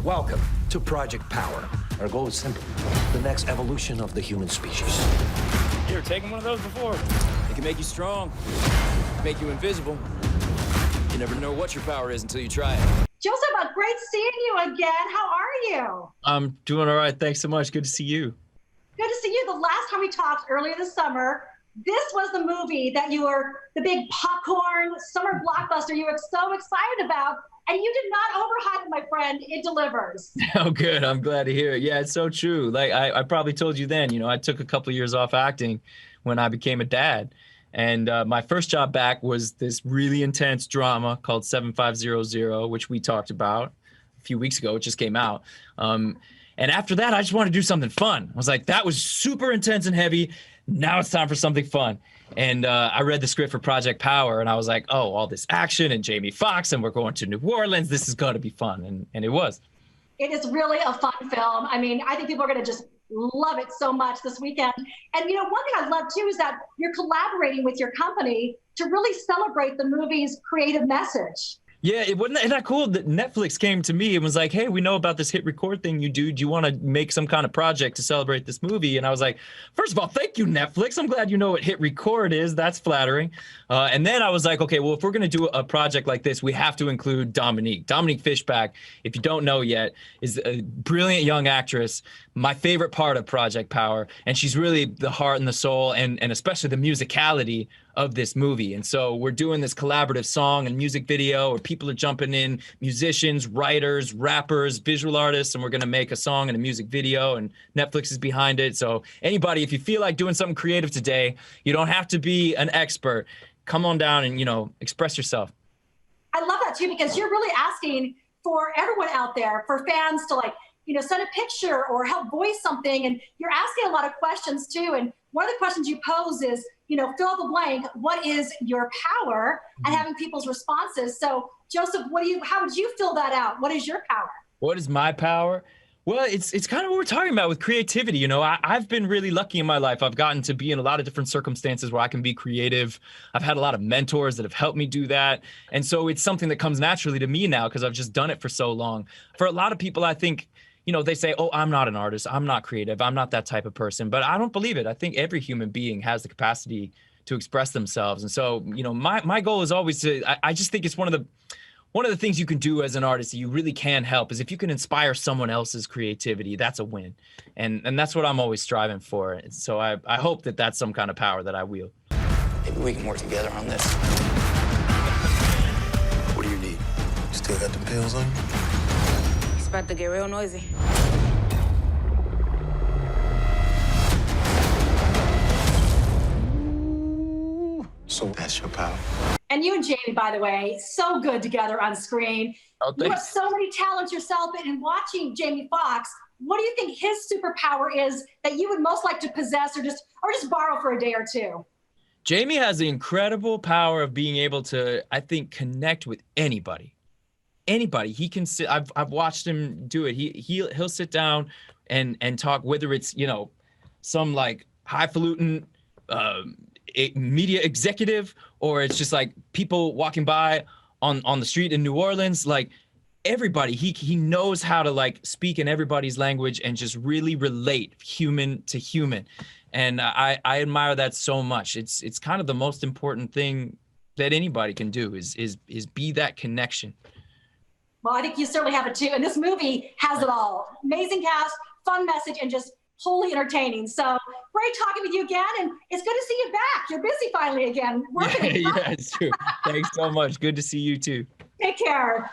Welcome to Project Power. Our goal is simple: the next evolution of the human species. You ever taken one of those before? It can make you strong, make you invisible. You never know what your power is until you try it. Joseph, great seeing you again. How are you? I'm doing all right. Thanks so much. Good to see you. Good to see you. The last time we talked earlier this summer, this was the movie that you were the big popcorn summer blockbuster you were so excited about. And you did not overhype it, my friend. It delivers. Oh, good. I'm glad to hear it. Yeah, it's so true. Like I probably told you then, I took a couple of years off acting when I became a dad. And my first job back was this really intense drama called 7500, which we talked about a few weeks ago. It just came out. And after that, I just wanted to do something fun. I was like, that was super intense and heavy. Now it's time for something fun. And I read the script for Project Power, and I was like, oh, all this action and Jamie Foxx, and we're going to New Orleans. This is going to be fun. And it was. It is really a fun film. I mean, I think people are going to just love it so much this weekend. And, one thing I love, too, is that you're collaborating with your company to really celebrate the movie's creative message. Yeah, isn't that cool that Netflix came to me and was like, hey, we know about this hit record thing you do. Do you want to make some kind of project to celebrate this movie? And I was like, first of all, thank you, Netflix. I'm glad you know what hit record is. That's flattering. And then I was like, okay, well, if we're going to do a project like this, we have to include Dominique. Dominique Fishback, if you don't know yet, is a brilliant young actress, my favorite part of Project Power. And she's really the heart and the soul and especially the musicality of this movie. And so we're doing this collaborative song and music video where people are jumping in, musicians, writers, rappers, visual artists, and we're going to make a song and a music video, and Netflix is behind it. So anybody, if you feel like doing something creative today, you don't have to be an expert. Come on down and, express yourself. I love that too, because you're really asking for everyone out there, for fans to send a picture or help voice something. And you're asking a lot of questions too. And one of the questions you pose is, fill the blank, what is your power? And having people's responses. So Joseph, how would you fill that out? What is your power? What is my power? Well, it's kind of what we're talking about with creativity. I've been really lucky in my life. I've gotten to be in a lot of different circumstances where I can be creative. I've had a lot of mentors that have helped me do that. And so it's something that comes naturally to me now because I've just done it for so long. For a lot of people, I think, they say, oh, I'm not an artist. I'm not creative. I'm not that type of person. But I don't believe it. I think every human being has the capacity to express themselves. And so, my goal is always to, I just think it's one of the things you can do as an artist that you really can help is if you can inspire someone else's creativity, that's a win. And that's what I'm always striving for. And so I hope that that's some kind of power that I wield. Maybe we can work together on this. What do you need? Still got the pills on you? It's about to get real noisy. So that's your power. And you and Jamie, by the way, so good together on screen. Oh, you have thanks. so many talents yourself. And watching Jamie Foxx, what do you think his superpower is that you would most like to possess or just borrow for a day or two? Jamie has the incredible power of being able to, I think, connect with anybody. Anybody. He can sit. I've watched him do it. He'll sit down and talk, whether it's some like highfalutin media executive, or it's just like people walking by on the street in New Orleans. Like everybody, he knows how to speak in everybody's language and just really relate human to human. And I admire that so much. It's kind of the most important thing that anybody can do is be that connection. Well, I think you certainly have it too. And this movie has it all. Amazing cast, fun message, and just wholly entertaining. So great talking with you again. And it's good to see you back. You're busy finally again. Yeah, it's true. Thanks so much. Good to see you too. Take care.